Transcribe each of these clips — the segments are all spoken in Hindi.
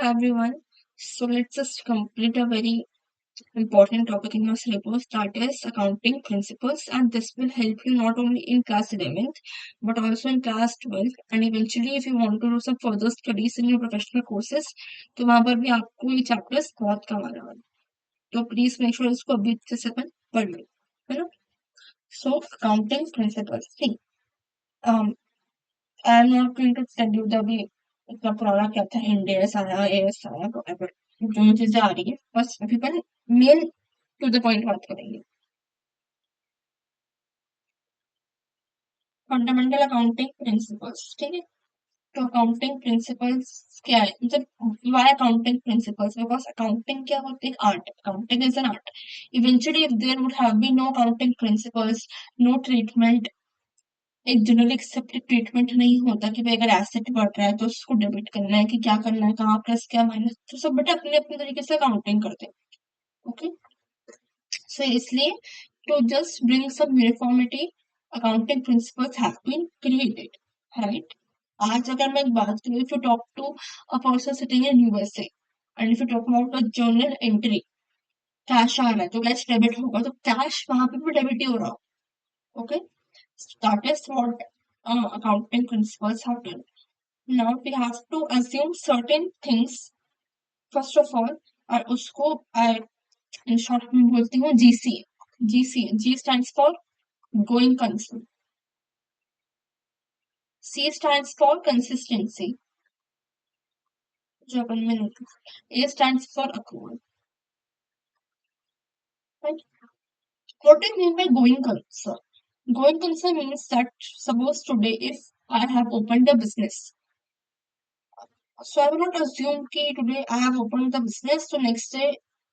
everyone. So let's just complete a very important topic in your syllabus, that is accounting principles, and this will help you not only in class 11th but also in class 12th, and eventually if you want to do some further studies in your professional courses तो वहां पर भी आपको ये चैप्टर्स बहुत काम आने वाले, तो प्लीज मेक श्योर इसको अभी से अपन पढ़ लो, है ना। So accounting principles, see I am not going to tell you the way इतना पुराना क्या था, इंडेस आया, एएस आया, whatever, जो चीजें आ रही है बस अभी अपन मेन टू द पॉइंट बात करेंगे। फंडामेंटल अकाउंटिंग प्रिंसिपल्स, ठीक है। तो अकाउंटिंग प्रिंसिपल्स क्या है, मतलब why accounting principles, because accounting क्या होती है, art, accounting is an art. Eventually if there would have been no accounting principles, no treatment, एक जनरली एक्सेप्टेड ट्रीटमेंट नहीं होता कि भाई अगर एसेट बढ़ रहा है तो उसको डेबिट करना है कि क्या करना है, कहाँ प्लस क्या माइनस, तो सब बेटा अपने अपने तरीके से अकाउंटिंग करते हैं। ओके, सो इसलिए to just bring some uniformity accounting principles have been created, right. आज अगर मैं एक बात करूँ, if you talk to a person sitting in USA and if you talk about a journal entry, cash आ रहा है तो कैश डेबिट होगा, तो कैश वहां पे भी डेबिट ही हो रहा होगा। Okay, that is what accounting principles have done. Now we have to assume certain things first of all, और उसको in short में बोलती हूँ GCA. GCA, G stands for going concern, C stands for consistency, जो अपन में नहीं, A stands for accrual, right? What do you mean by going concern? Going concern means that suppose today if I have opened a business, so I will not assume कि today I have opened the business, so next day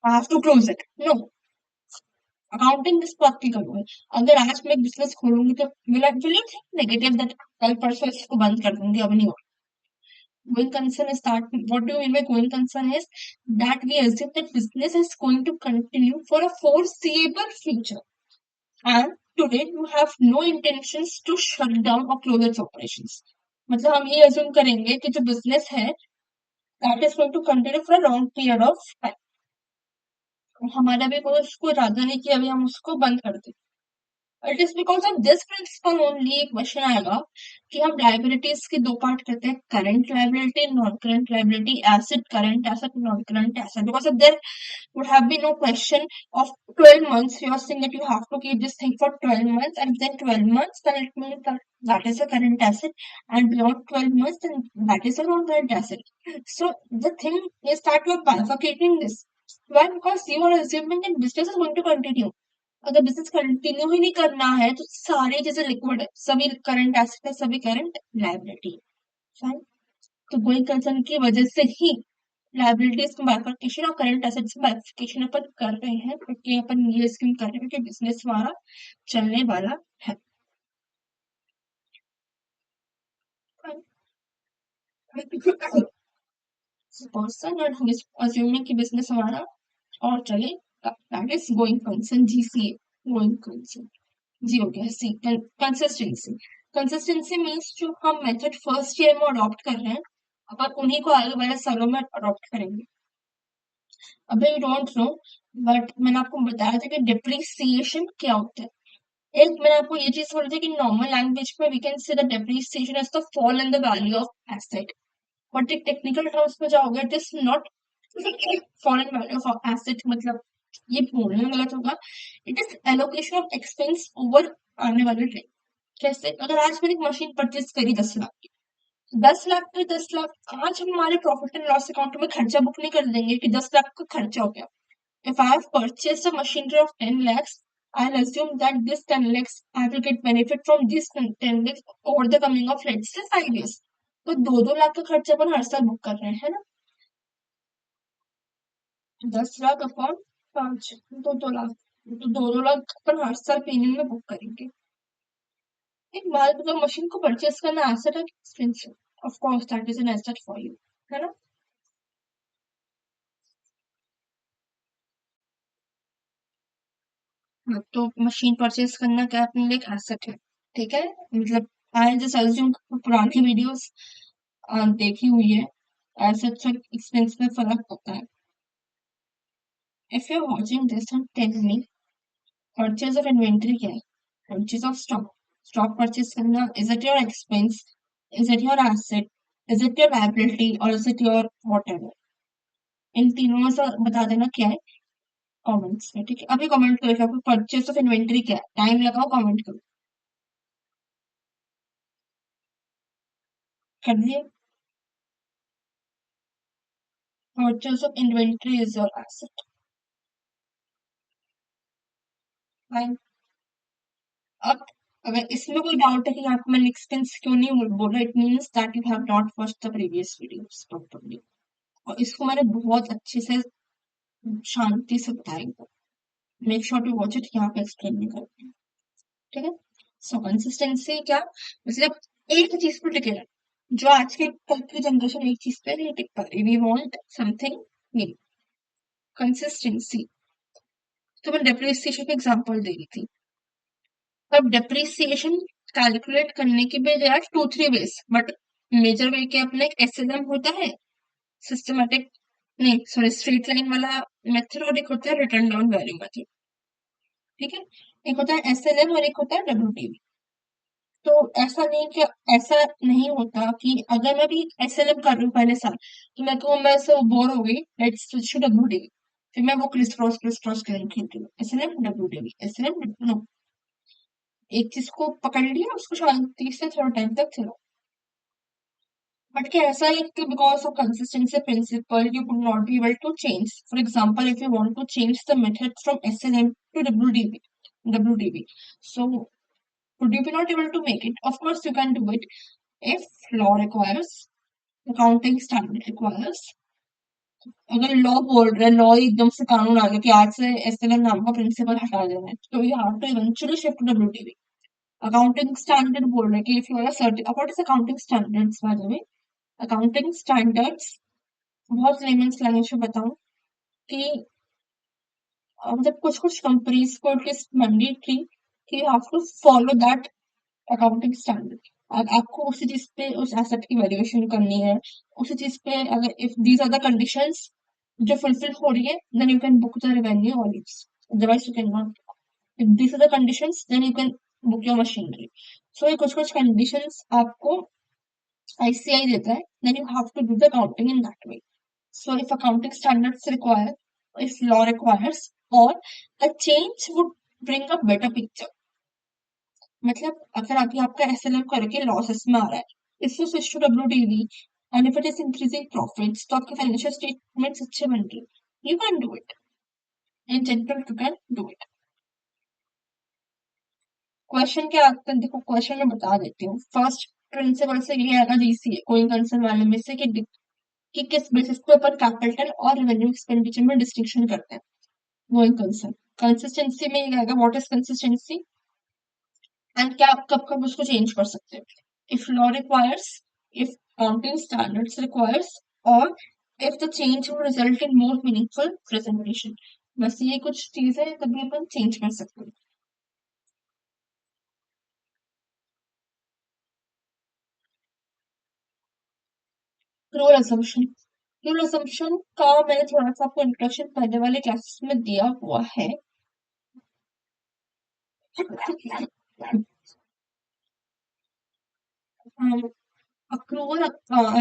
I have to close it. No, accounting किस बात की करूंगी, अगर आज मैं बिजनेस खोलूंगी तो will you think negative that कल परसों इसको बंद कर दूंगी, अब नहीं होगा। Going concern is that, what do you mean by going concern is that we assume that business is going to continue for a foreseeable future and today you have no intentions to shut down or close its operations. मतलब हम ये assume करेंगे कि जो business है that is going to continue for a long period of time, हमारा भी कोई उसको इरादा नहीं कि अभी हम उसको बंद कर दें। It is because of this principle only question आएगा कि हम लाइबिलिटीज के दो पार्ट करते हैं, current liability, non current liability, asset, current asset, non current asset, because of their would have been no question of 12 months. You are saying that you have to keep this thing for 12 months, and then 12 months, then it means that that is a current asset, and beyond 12 months, then that is a non-current asset. So the thing is that you are bifurcating this. Why? Because you are assuming that business is going to continue. अगर बिजनेस कंटिन्यू ही नहीं करना है तो सारे जैसे लिक्विड है, सभी करंट एसेट है, सभी करंट लायबिलिटी है, तो गोइंग कंसर्न की वजह से ही लायबिलिटीज का बाइफर्केशन और करंट एसेट्स का बाइफर्केशन अपन कर रहे हैं, क्योंकि अपन ये स्कीम कर रहे हैं कि बिजनेस हमारा चलने वाला है। पर्सन और अज्यूमिंग कि बिजनेस हमारा और चलेगा, that is going concern, GCA, going concern. G हो गया सी, कंसिस्टेंसी। कंसिस्टेंसी मीन्स जो हम मेथड फर्स्ट ईयर में अडॉप्ट कर रहे हैं अपन उन्हीं को आगे वाले सालों में अडॉप्ट करेंगे। अभी यू डोंट नो, बट मैंने आपको बताया था कि डिप्रिसिएशन क्या होता है। एक मैंने आपको ये चीज बोली थी कि नॉर्मल लैंग्वेज में we can say the depreciation is the fall in the value of asset, but एक टेक्निकल टर्म्स में जाओगे it is not fall in value of asset, मतलब ये बोलने में गलत होगा, it is allocation of expense over आने वाले टाइम। कैसे, अगर आज मैंने एक मशीन परचेज करी 10 लाख की, 10 लाख पे 10 लाख आज हम हमारे प्रॉफिट एंड लॉस अकाउंट में खर्चा बुक नहीं कर देंगे कि 10 लाख का खर्चा हो गया। If I have purchased a machinery of 10 lakhs, I'll assume that this 10 lakhs I will get benefit from this 10 lakhs over the coming of let's say 5 years. तो 2-2 लाख का खर्चा अपन हर साल बुक कर रहे हैं, है ना। 10 लाख अपॉन 5, 2-2 लाख, तो 2-2 लाख अपन हर साल प्रीमियम में बुक करेंगे। एक बात मतलब मशीन को परचेज करना एसेट है, expensive, of course that is an asset for you, है ना। हाँ, तो मशीन परचेज करना क्या अपने लिए एक एसेट है, ठीक है। मतलब आई जस्ट अज्यूम पुरानी वीडियोस देखी हुई है, एसेट्स और एक्सपेंस में फर्क होता है. If you are watching this and tell me purchase of inventory क्या है, purchase of stock, stock purchase करना, is it your expense, is it your asset, is it your liability और is it your whatever. इन तीनों में से बता देना क्या है कमेंट्स में. ठीक है, अभी कमेंट करो कि आपको परचेज ऑफ इन्वेंट्री क्या है, टाइम लगाओ कमेंट करो. कर दिए. Purchase of inventory is your asset. Fine. अब अगर इसमें कोई डाउट है कि यहाँ पे मैंने एक्सपेंस क्यों नहीं बोला, it means that you have not watched the previous videos properly. और इसको मैंने बहुत अच्छे से शांति से बताया. Make sure to watch it, यहाँ पे एक्सप्लेन नहीं करते हैं. ठीक है. सो कंसिस्टेंसी क्या मतलब, एक चीज पर टिके रहना. जो आज के कल की जनरेशन एक चीज पे नहीं टिक पा रही, we want something new. Consistency. तो मैं डेप्रिसिएशन का एग्जांपल दे रही थी. अब डेप्रिसिएशन कैलकुलेट करने की भी there are two three ways, but major way के अपने एक एसएलएम होता है, सिस्टमैटिक नहीं सॉरी स्ट्रेट लाइन वाला मेथड, और एक होता है रिटर्न डाउन वैल्यू मेथड. ठीक है. एक होता है एसएलएम और एक होता है डब्ल्यूटीवी. तो ऐसा नहीं कि ऐसा नहीं होता कि अगर मैं भी एसएलएम कर रही हूँ पहले साल, तो मैं कहूँ मैं से बोर हो गई, लेट्स स्विच टू डब्ल्यूटीवी. फिर मैं वो क्रिस क्रॉस गेम खेलती हूँ, एसएलएम डब्ल्यूटीवी एसएलएम. नो, एक चीज को पकड़ लिया, उसको शांति से थोड़ा टाइम तक चलो. बट क्या ऐसा है कि because of consistency principle you could not be able to change. For example if you want to change the method from SLM to WDV, so would you be not able to make it? Of course you can do it if law requires, accounting standard requires. अगर लॉ बोल रहा है, लॉ एकदम से कानून आ गया कि आज से एसएलएम नाम का प्रिंसिपल हटा देना है, तो you have to eventually shift to WDV. Accounting standard बोल रहे हैं कि if you are certain, what is accounting standards by the way. Accounting standards बहुत लेमन्स लैंग्वेज में बताऊं कि मतलब कुछ कुछ कंपनीज को इट इज मैंडेटरी कि you have to follow that accounting standard. आपको उसी चीज पे उस एसेट की वैल्यूएशन करनी है, उसी चीज पे अगर if these are the conditions जो फुलफिल हो रही है, then you can book the revenue और leaves, otherwise you can not. If these are the conditions then you can book your machinery. So ये कुछ कुछ कंडीशंस आपको आईसीआई देता है, then you have to do the accounting in that way. So if accounting standards require, if law requires, or a change would bring a better picture. मतलब अगर अभी आपका एसएलएम करके लॉसेस में आ रहा है, if you switch to WDV and if it is increasing profits, तो आपके फाइनेंशियल स्टेटमेंट्स अच्छे बन रहे, you can do it. In general you can do it. Question क्या आता है देखो, क्वेश्चन में बता देती हूँ. फर्स्ट प्रिंसिपल से ये आएगा जीसीए कोई कंसर्न वाले में से कि किस बेसिस पे अपन कैपिटल और रेवेन्यू एक्सपेंडिचर में डिस्टिंक्शन करते हैं. Going concern. कंसिस्टेंसी में ये आएगा व्हाट इज कंसिस्टेंसी एंड क्या आप कब कब उसको चेंज कर सकते हैं. If law requires, if accounting standards requires, और if the change will result in more meaningful presentation. बस ये कुछ चीजें तभी अपन चेंज कर सकते हैं. Rule assumption. रूल असम्पशन का मैंने थोड़ा सा आपको इंट्रोडक्शन पहले वाले क्लासेस में दिया हुआ है. Accrual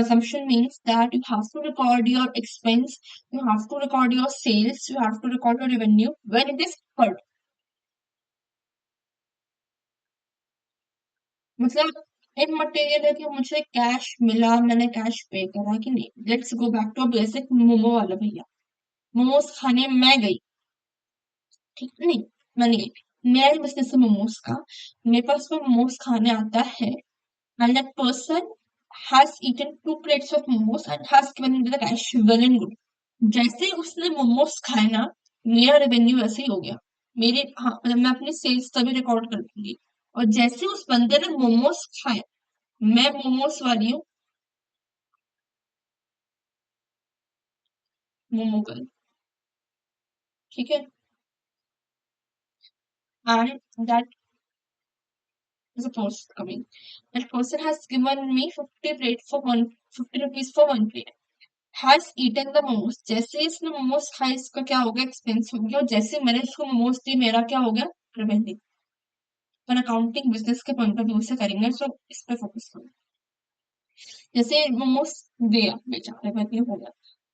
assumption means that you have to record your expense, you have to record your sales, you have to record your revenue when it is incurred. मतलब इन मटेरियल है कि मुझे कैश मिला, मैंने कैश पे करा कि नहीं. Let's go back to basic momo वाला भैया. मोमोज खाने मैं गई, ठीक नहीं, मैं नहीं गई, मेरा बिजनेस है मोमोज का, मेरे पास में मोमोज खाने आता है, and that person has eaten 2 plates of momos and has given me the cash well and good. जैसे ही उसने मोमोज खाए ना, मेरा रेवेन्यू वैसे ही हो गया. मेरे हाँ मतलब मैं अपनी सेल्स तभी रिकॉर्ड कर दूंगी. और जैसे उस बंदे ने मोमोज खाए, मैं मोमोज वाली हूँ, मोमो गर्ल. ठीक है. And that is a person coming. That person has given me 50 plate for one, 50 rupees for one plate. Has eaten the momos, जैसे ही इसने मोमोज खाए इसका क्या हो गया, एक्सपेंस हो गया, और जैसे ही मैंने इसको मोमोज दिए मेरा क्या हो गया, रेवेन्यू। पर अकाउंटिंग बिजनेस के पॉइंट ऑफ व्यू से करेंगे तो इस पे फोकस करो। जैसे मोमोज दिया बेचा, रेवेन्यू हो गया।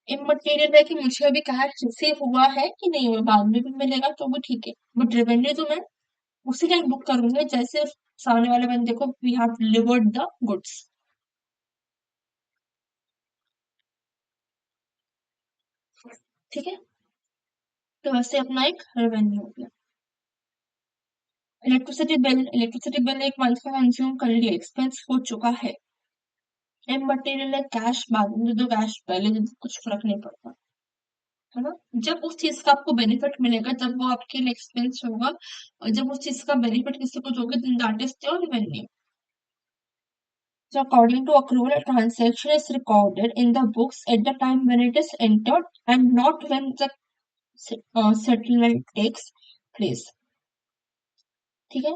इमटेरियल है कि मुझे अभी कैश रिसीव हुआ है कि नहीं हुआ, बाद में भी मिलेगा तो भी ठीक है, बट रेवेन्यू तो मैं उसी टाइम बुक करूंगी जैसे सामने वाले बंदे को we have delivered the goods. ठीक है, तो वैसे अपना एक रेवेन्यू हो गया। इलेक्ट्रिसिटी बिल एक मंथ का कंज्यूम कर लिया, एक्सपेंस हो चुका है। इमटेरियल है कैश, बाद में दे दो, कैश पहले दे दो, कुछ फर्क नहीं पड़ता, है ना। जब उस चीज का आपको बेनिफिट मिलेगा तब वो आपके लिए एक्सपेंस होगा, और जब उस चीज का बेनिफिट किसी को दोगे then that is your revenue. So according to accrual, a transaction is recorded in the books at the time when it is entered and not when the settlement takes place. ठीक है,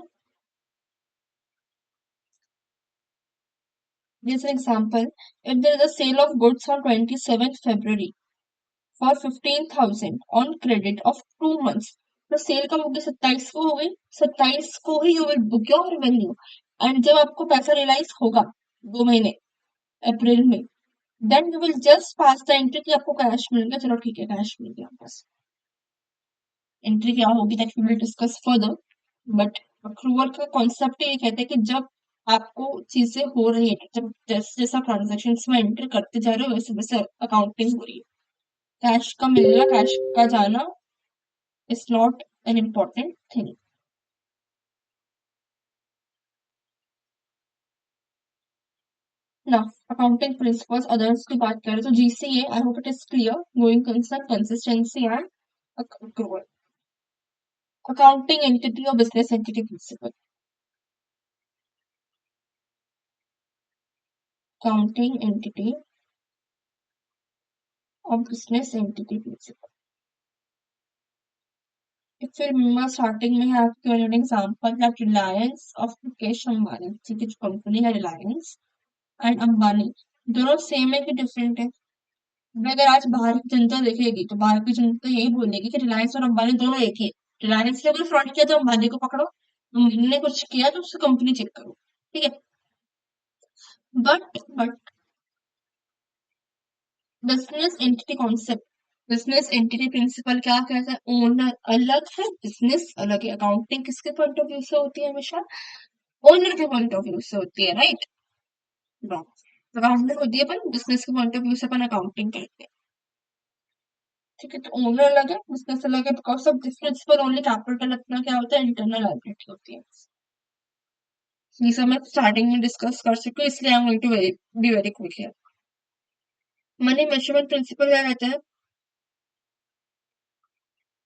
here's an example. If there is a sale of goods on 27th February for 15,000 on credit of 2 months, तो सेल कब होगी, 27 को हो गई, 27 को ही you will book your revenue. And जब आपको पैसा रियलाइज होगा 2 महीने अप्रैल में, then you will just pass the entry कि आपको कैश मिल गया, चलो ठीक है कैश मिल गया बस। एंट्री क्या होगी that we will discuss further, but accrual का कॉन्सेप्ट ये कहते हैं कि जब आपको चीजें हो रही है, जब जैसे जैसा ट्रांजेक्शन में एंटर करते जा रहे हो वैसे वैसे अकाउंटिंग हो रही है। कैश का मिलना, कैश का जाना is not an important thing. ना, अकाउंटिंग प्रिंसिपल्स अदर्स की बात करें तो GCA, I hope it is clear, going concern, consistency and accrual. Accounting entity और business entity principle. Accounting entity और business entity principle. If you remember starting में I have given an example that Reliance of Mukesh Ambani, ठीक है, जो कंपनी है रिलायंस एंड अंबानी, दोनों सेम है कि डिफरेंट है। अब अगर आज बाहर की जनता देखेगी तो बाहर की जनता यही बोलेगी कि रिलायंस और अंबानी दोनों एक ही है। रिलायंस ने कोई फ्रॉड किया तो अंबानी को पकड़ो, अंबानी ने कुछ किया तो उसकी कंपनी चेक करो, ठीक है। But business entity concept, business entity principle क्या कहता है, ओनर अलग है, बिजनेस अलग है। अकाउंटिंग किसके पॉइंट ऑफ व्यू से होती है, हमेशा ओनर के पॉइंट ऑफ व्यू से होती है, राइट। अकाउंटिंग होती है पर बिजनेस के पॉइंट ऑफ व्यू से अपन अकाउंटिंग करते हैं। ठीक है, तो ओनर अलग है, बिजनेस अलग है, बिकॉज ऑफ डिफरेंस पर ओनली कैपिटल अपना क्या होता है, इंटरनल लायबिलिटी होती है। ये सब मैं स्टार्टिंग में डिस्कस कर चुकी हूँ, इसलिए I am going to be very quick here. Money measurement principle क्या रहता है,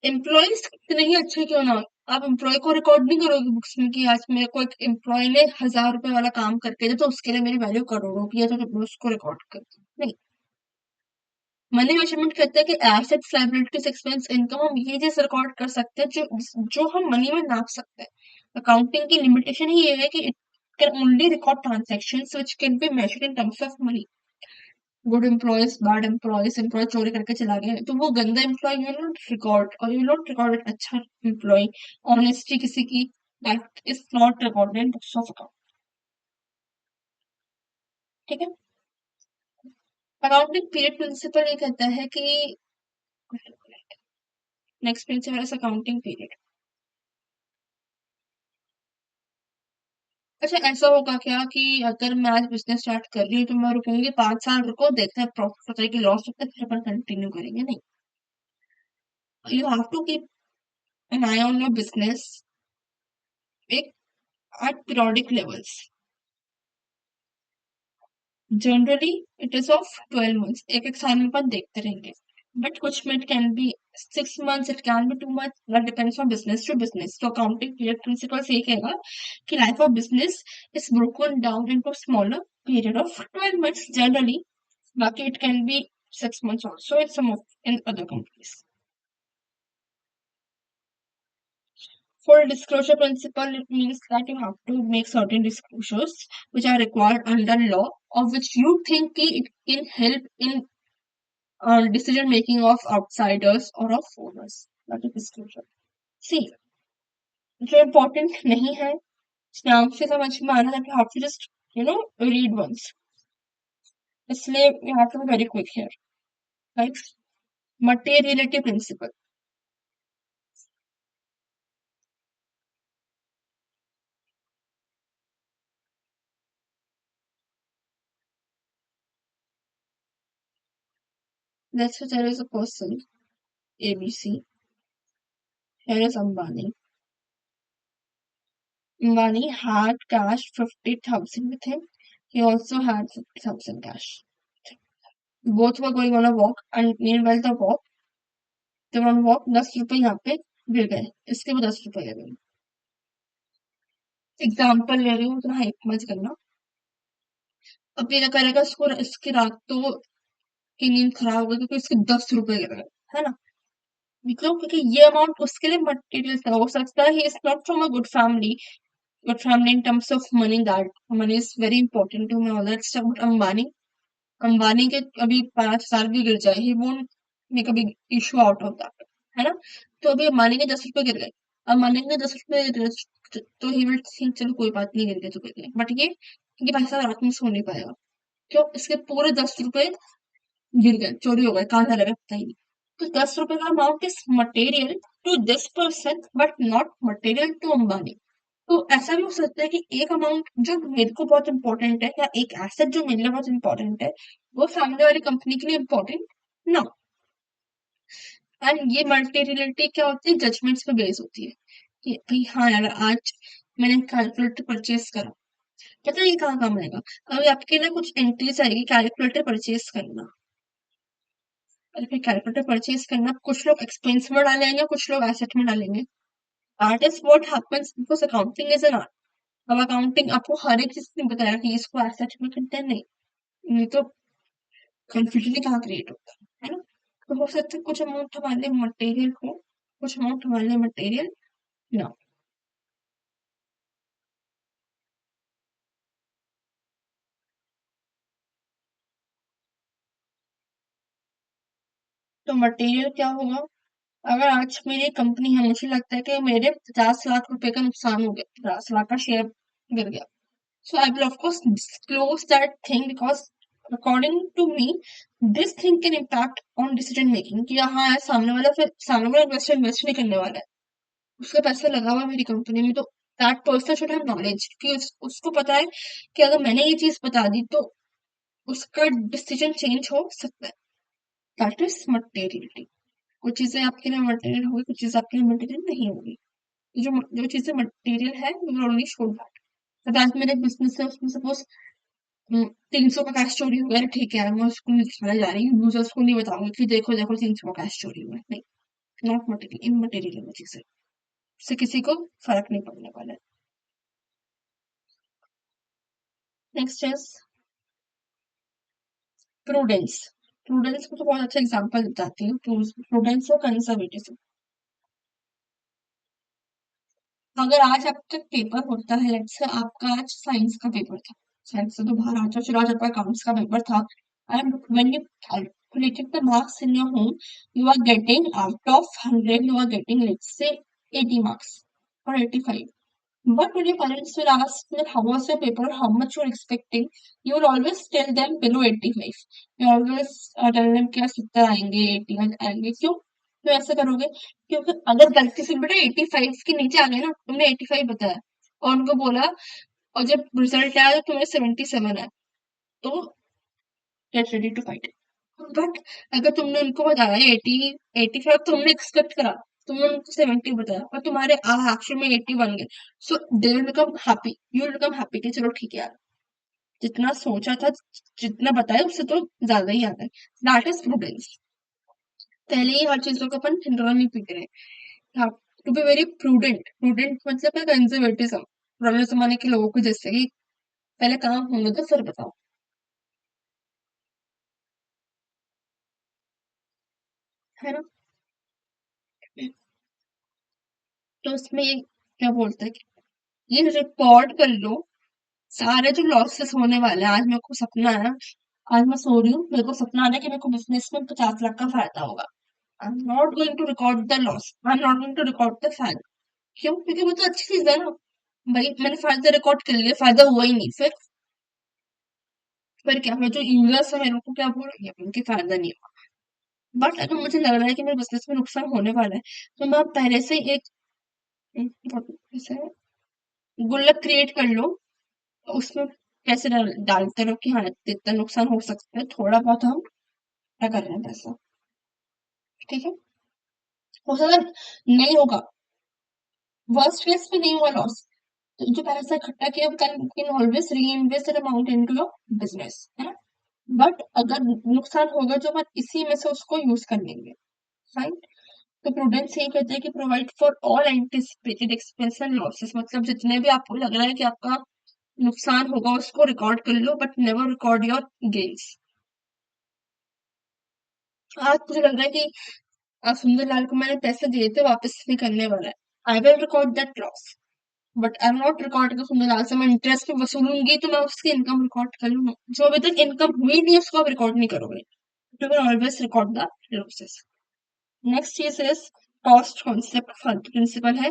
एम्प्लॉयज कितने ही अच्छे क्यों ना हो, आप एम्प्लॉय को रिकॉर्ड नहीं करोगे बुक्स में कि आज मेरे को एक एम्प्लॉय ने 1,000 रुपए वाला काम करके दिया तो उसके लिए मेरी वैल्यू करोड़ों की है, तो मैं उसको रिकॉर्ड करती हूँ, नहीं। मनी मेजरमेंट कहते हैं कि एसेट्स, लायबिलिटीज, एक्सपेंस, इनकम, हम ये चीज रिकॉर्ड कर सकते हैं जो जो हम मनी में नाप सकते हैं। अकाउंटिंग की लिमिटेशन ही ये है कि it can only record transactions which can be measured in terms of money. Good employees, bad employees, employee चोरी करके चला गया तो वो गंदा एम्प्लॉय यू नॉट रिकॉर्ड, और यू नॉट रिकॉर्ड अच्छा एम्प्लॉय। ऑनेस्टी किसी की, that is not recorded in books of account, ठीक है। अकाउंटिंग पीरियड प्रिंसिपल ये कहता है कि next principle is accounting period. अच्छा, ऐसा होगा क्या कि अगर मैं आज बिजनेस स्टार्ट कर रही हूँ तो मैं रुकूंगी 5 साल, रुको देखते हैं प्रॉफिट होता है कि लॉस होता है, फिर अपन कंटिन्यू करेंगे, नहीं। You have to keep an eye on your business एक at periodic levels. Generally it is of 12 months, एक एक साल में अपन देखते रहेंगे, बट कुछ में it can be 6 months, it can be 2 months, that depends on business to business. तो अकाउंटिंग पीरियड प्रिंसिपल से ये कहेगा कि life of business is broken down into smaller period of 12 months generally, बाकी it can be 6 months also in some of in other companies. For disclosure principle, it means that you have to make certain disclosures which are required under law, or which you think it can help in decision making of outsiders or of owners. That is disclosure. See, जो important नहीं है नाम से समझ में आना है, you have to just read once. इसलिए you have to be very quick here, right? Materiality principle. Let's say there is a person ABC. Here is Ambani. Ambani had cash 50,000 with him. He also had 50,000 cash. Both were going on a walk, and meanwhile the walk, they were on walk, 10 रुपए यहाँ पे गिर गए, इसके वो 10 रुपए ले गए. एग्जाम्पल ले रही हूँ, उतना हाइप मत करना. अब ये क्या करेगा, इसकी रात तो की नींद खराब हो गई क्योंकि इसके 10 रुपए गिर गए, है ना? मतलब क्योंकि ये अमाउंट उसके लिए मटेरियल था. हो सकता है he is not from a good family in terms of money. That money is very important to me, all that stuff. But Ambani, Ambani के अभी 5,000 भी गिर जाए, he won't make a big issue out of that, है ना? तो अभी अंबानी के 10 रुपए गिर गए, अंबानी के 10 रुपए गिर गए, तो ही विल थिंक चलो कोई बात नहीं, गिर गए तो गिर गए. बट ये भाई साहब रात में सो नहीं पाएगा. क्यों? इसके पूरे 10 रुपए गिर गए, चोरी हो गए, कहाँ चले गए पता ही नहीं. तो 10 रुपए का amount is material to this person but not material to Ambani. तो ऐसा भी हो सकता है कि एक अमाउंट जो मेरे को बहुत इंपॉर्टेंट है, या एक एसेट जो मेरे लिए बहुत इंपॉर्टेंट है, वो सामने वाली कंपनी के लिए इंपॉर्टेंट ना. एंड ये मल्टीरियलिटी क्या होती है, जजमेंट्स पे बेस होती है कि भाई हाँ यार, आज मैंने कैलकुलेटर परचेज करा, पता है ये कहाँ काम आएगा. अभी आपके लिए कुछ एंट्रीज आएगी, कैलकुलेटर परचेज करना, और फिर कैलकुलेटर परचेज करना, कुछ लोग एक्सपेंस में डालेंगे, कुछ लोग एसेट में डालेंगे. That is what happens because accounting is an art. अब अकाउंटिंग आपको हर एक चीज नहीं बताया कि इसको एसेट में करते हैं, नहीं तो कंफ्यूजन कहाँ क्रिएट होता है ना? तो हो सकता है कुछ अमाउंट हमारे लिए मटेरियल हो, कुछ अमाउंट हमारे लिए मटेरियल ना. तो मटेरियल क्या होगा, अगर आज मेरी कंपनी है, मुझे लगता है कि मेरे 50 लाख रुपए का नुकसान हो गया, 50 लाख का शेयर गिर गया, so I will of course disclose that thing because according to me this thing can impact on decision making. कि हाँ यार, सामने वाला इन्वेस्टर इन्वेस्ट नहीं करने वाला है, उसका पैसा लगा हुआ है मेरी कंपनी में, तो that person should have knowledge कि उसको पता है कि अगर मैंने ये चीज बता दी तो उसका डिसीजन चेंज हो सकता है. That is materiality. कुछ चीजें आपके लिए मटेरियल होगी, कुछ चीजें आपके लिए मटेरियल नहीं होगी. तो जो जो चीजें मटेरियल है we will only show that. तो आज मेरे बिजनेस है, उसमें सपोज 300 का कैश चोरी हो गया, ठीक है, मैं उसको नहीं दिखाने जा रही हूँ, यूजर्स को नहीं बताऊंगी कि देखो देखो 300 का कैश चोरी हुआ है, नहीं. नॉट मटेरियल, इमटेरियल है वो चीजें, उससे किसी को फर्क नहीं पड़ने वाला है. Next is prudence. प्रूडेंस को तो बहुत अच्छा एग्जांपल बताती हूँ. प्रूडेंस और कंजर्वेटिज्म. अगर आज आपका पेपर होता है, लेट्स से आपका आज साइंस का पेपर था, साइंस से तो बाहर आ जाओ, फिर आज आपका अकाउंट्स का पेपर था, and when you calculated the marks in your home, you are getting out of 100, you are getting let's say 80 marks or 85. But when your parents will ask that how was your paper, how much you're expecting, you will always tell them below 85. You always tell them कि यार 70 आएंगे, 80 आएंगे. क्यों क्यों ऐसा करोगे? क्योंकि अगर गलती से बेटा 85 के नीचे आ गए ना, तुमने 85 बताया और उनको बोला, और जब रिजल्ट आया तो तुम्हें 77 है, तो get ready to fight. But अगर तुमने उनको बताया 80 85, तुमने एक्सपेक्ट करा, तुमने उनको 70 बताया और तुम्हारे एक्चुअल में 80 बन गए, so they will become happy, you will become happy कि चलो ठीक है यार, जितना सोचा था, जितना बताया उससे तो ज्यादा ही आता है. That is prudence. पहले ही हर चीजों को अपन ठिंडोरा नहीं पीट रहे हैं. To be very prudent. Prudent मतलब है कंजर्वेटिज्म, पुराने जमाने के लोगों को, जैसे कि पहले काम होने दो फिर बताओ, है ना? तो उसमें ये क्या बोलता है कि ये रिकॉर्ड कर लो सारे जो लॉसेस होने वाले हैं. आज मेरे को सपना है आज मैं सो रही हूँ, मेरे को सपना आ रहा है कि मेरे को बिजनेस में 50 लाख का फायदा होगा। I am not going to record the loss, I am not going to record the फायदा। क्यों? क्योंकि वो तो अच्छी चीज है ना। भाई मैंने फायदा रिकॉर्ड कर लिया, फायदा हुआ ही नहीं, फिर क्या? मैं जो यूजर्स है मेरे को क्या बोल रही है उनकी फायदा नहीं हुआ। बट अगर मुझे लग रहा है कि मेरे बिजनेस में नुकसान होने वाला है, तो मैं पहले से ही एक जैसे गुल्लक क्रिएट कर लो, उसमें पैसे डालते रहो कि हाँ इतना नुकसान हो सकता है, थोड़ा बहुत हम क्या कर रहे हैं पैसा। ठीक है, हो सकता है नहीं होगा, वर्स्ट केस में नहीं हुआ लॉस, तो जो पैसा इकट्ठा किया कैन ऑलवेज री invest that amount into your business, है ना। बट अगर नुकसान होगा जो हम इसी में से उसको यूज कर लेंगे। फाइन। तो प्रूडेंस ये कहते हैं कि provide for all anticipated expense and losses, मतलब जितने भी आपको लग रहा है कि आपका नुकसान होगा उसको रिकॉर्ड कर लो, but never record your gains. आज मुझे लग रहा है कि सुंदरलाल को मैंने पैसे दिए थे वापस नहीं करने वाला है, I will record that loss, but I am not record का सुंदरलाल से मैं इंटरेस्ट भी वसूलूंगी तो मैं उसकी इनकम रिकॉर्ड कर लूंगा, जो अभी तक इनकम हुई नहीं उसको आप रिकॉर्ड नहीं करोगे। You will always record the losses. Next चीज इज कॉस्ट कॉन्सेप्ट, फालतू प्रिंसिपल है।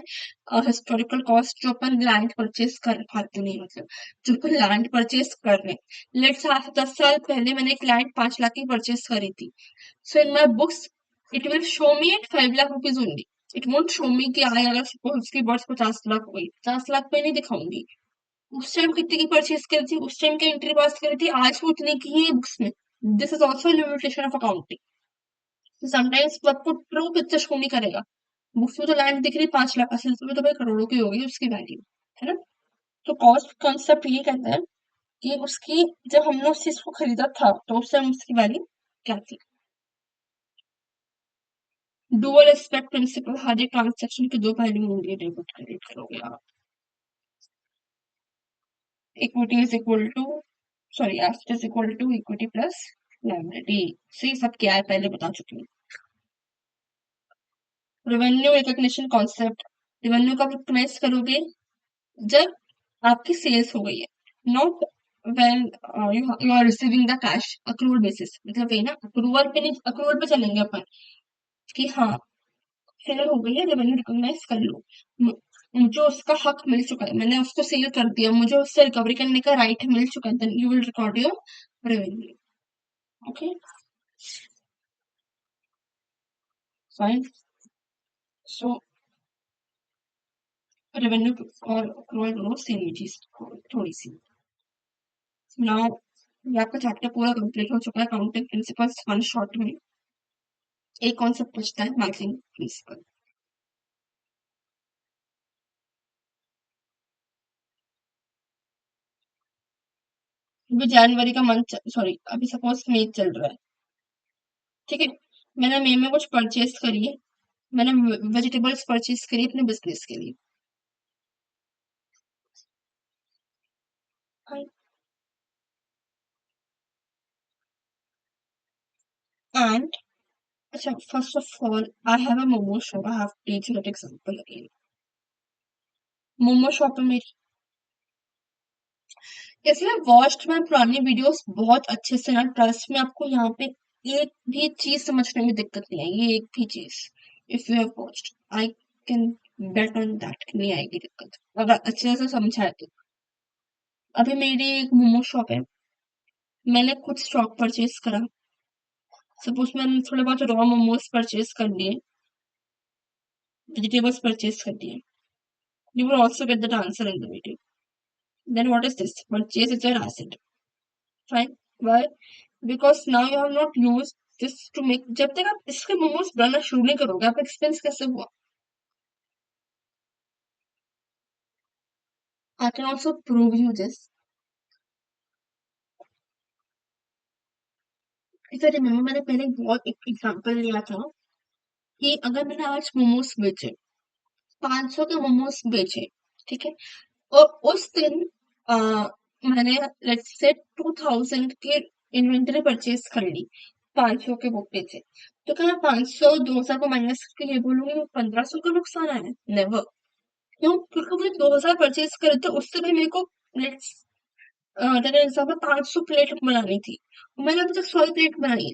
हिस्टोरिकल कॉस्ट, जो अपन लैंड परचेज कर, फालतू नहीं मतलब जो अपन लैंड परचेज कर रहे हैं, लेट्स 10 साल पहले मैंने एक लैंड 5 लाख की परचेज करी थी, so in my books it will show me at 5 lakh rupees only. It won't show me कि आए अगर सपोज उसकी वर्थ 50 लाख हो गई, 50 लाख पे नहीं दिखाऊंगी। उस टाइम कितने की परचेज करी थी, उस टाइम की एंट्री पास करी थी, आज वो उतने की ही है बुक्स में। This is also limitation of accounting. Sometimes वो आपको ट्रू पिक्चर शो नहीं करेगा। बुक्स में तो लैंड दिख रही 5 लाख, असल में तो भाई करोड़ों की होगी उसकी वैल्यू, है ना। तो कॉस्ट कॉन्सेप्ट ये कहता है कि उसकी, जब हमने उस चीज को खरीदा था तो उस टाइम उसकी वैल्यू क्या थी। डुअल एस्पेक्ट प्रिंसिपल, हर एक ट्रांजेक्शन के दो पहलू होंगे, डेबिट क्रेडिट करोगे आप। Equity is equal to, sorry asset is equal to equity plus liability, से सब क्या है पहले बता चुकी हूँ। रेवेन्यू रिकग्निशन कॉन्सेप्ट, रेवेन्यू कब रिकग्नाइज करोगे, जब आपकी सेल्स हो गई है, not when you are receiving the cash accrual basis, मतलब वही ना, अक्रूवल पे नहीं, अक्रूवल पे चलेंगे अपन कि हाँ सेल हो गई है, रेवेन्यू रिकॉग्नाइज कर लो। मुझे उसका हक मिल चुका है, मैंने उसको सेल कर दिया, मुझे उससे रिकवरी करने का राइट मिल चुका है, then you will record your revenue. Okay, fine. So revenue और अक्रूवल दोनों सेम ही चीज थोड़ी सी। नाउ ये आपका चैप्टर पूरा कंप्लीट हो चुका है, अकाउंटिंग प्रिंसिपल्स वन शॉट में। एक कॉन्सेप्ट पूछता है, मार्जिन प्रिंसिपल। अभी जनवरी का मंथ, सॉरी अभी सपोज मई चल रहा है, ठीक है। मैंने मई में कुछ परचेज करी है, मैंने वेजिटेबल्स परचेज करी अपने बिजनेस के लिए। एंड अच्छा, first of all I have a momo shop, I have take that example again. Momo shop है मेरी, इसमें वॉच्ड मैं पुरानी वीडियोस बहुत अच्छे से ना, ट्रस्ट में आपको यहाँ पे एक भी चीज समझने में दिक्कत नहीं आएगी, एक भी चीज। If you have watched, I can bet on that, नहीं आएगी दिक्कत अगर अच्छे से समझा है तो। अभी मेरी एक मोमो शॉप है, मैंने कुछ स्टॉक परचेज करा, सपोज मैंने थोड़े बहुत रॉ मोमोज परचेज कर लिए, वेजिटेबल्स परचेज कर लिए, you will also get that answer in the video. Then what is this? Purchase is your asset. Fine. Why? Because now you have not used this to make, जब तक आप इसके मोमोज बनाना शुरू नहीं करोगे, आप एक्सपेंस कैसे हुआ? I can also prove you this. If I remember, मैंने पहले बहुत एक एग्जांपल लिया था कि अगर मैंने आज मोमोज बेचे, 500 के मोमोज बेचे, ठीक है, और उस दिन आ, मैंने लेट्स से 2000 के इन्वेंटरी परचेज कर ली, 500 के बुक पे थे, तो क्या मैं 500 2000 को माइनस करके ये बोलूंगी 1500 का नुकसान आया? नेवर। क्यों? क्योंकि मुझे 2000 परचेज करे थे, उससे भी मेरे को एग्जाम्पल 500 प्लेट बनानी थी, मैंने अभी तक 100 प्लेट बनाई है,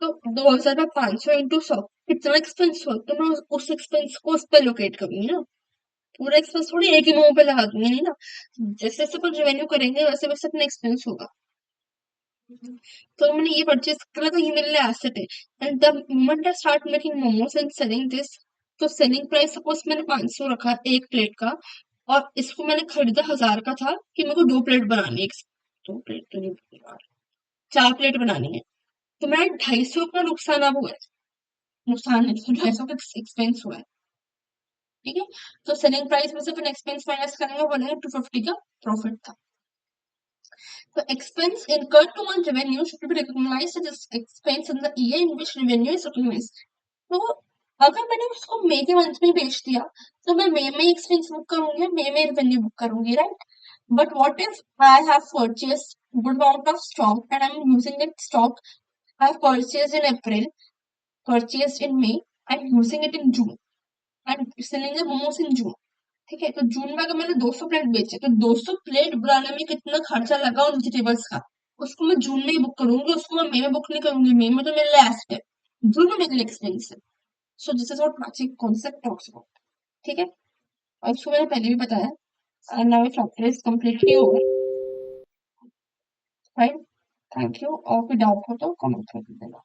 तो 2000 में 500 इंटू 100 कितना एक्सपेंस हुआ, तो मैं उस एक्सपेंस को उस पर लोकेट करूंगी ना, पूरा एक्सपेंस थोड़ी एक ही मुंह पे लगा दूंगी, नहीं ना। जैसे जैसे अपन रेवेन्यू करेंगे वैसे वैसे अपना एक्सपेंस होगा। तो मैंने ये परचेज करा, तो ये मेरे लिए एसेट है। And the moment I start making momos and selling this, तो सेलिंग प्राइस सपोज मैंने 500 रखा एक प्लेट का, और इसको मैंने खरीदा 1000 का था कि मेरे को 2 प्लेट बनानी है, 2 प्लेट तो नहीं यार, 4 प्लेट बनानी है, तो मेरा 250 का नुकसान अब हुआ है, नुकसान नहीं, 250 का एक्सपेंस हुआ है। ठीक है, तो सेलिंग प्राइस में से अपन एक्सपेंस माइनस करेंगे, बोलेंगे 250 का प्रॉफिट था। The expense incurred to earn revenue should be recognized as expense in the year in which revenue is recognized. तो अगर मैंने उसको मई के मंथ में बेच दिया, तो मैं मई में एक्सपेंस बुक करूंगी, मई में रेवेन्यू बुक करूंगी, right. But what if I have purchased good amount of stock and I am using that stock, I have purchased in April, purchased in May, I am using it in June and selling the momos in June. ठीक है, तो जून में अगर मैंने 200 प्लेट बेचे, तो 200 प्लेट बनाने में कितना खर्चा लगा उन वेजिटेबल्स का, उसको मैं जून में ही बुक करूंगी, उसको मैं मई में बुक नहीं करूंगी, मई में तो मेरे लिए एसेट है, जून में मेरे लिए एक्सपेंस है। So this is what matching concept talks about. ठीक है, और इसको मैंने पहले भी बताया, and now chapter is completely over. Fine, thank you, और कोई डाउट हो तो कमेंट कर देना।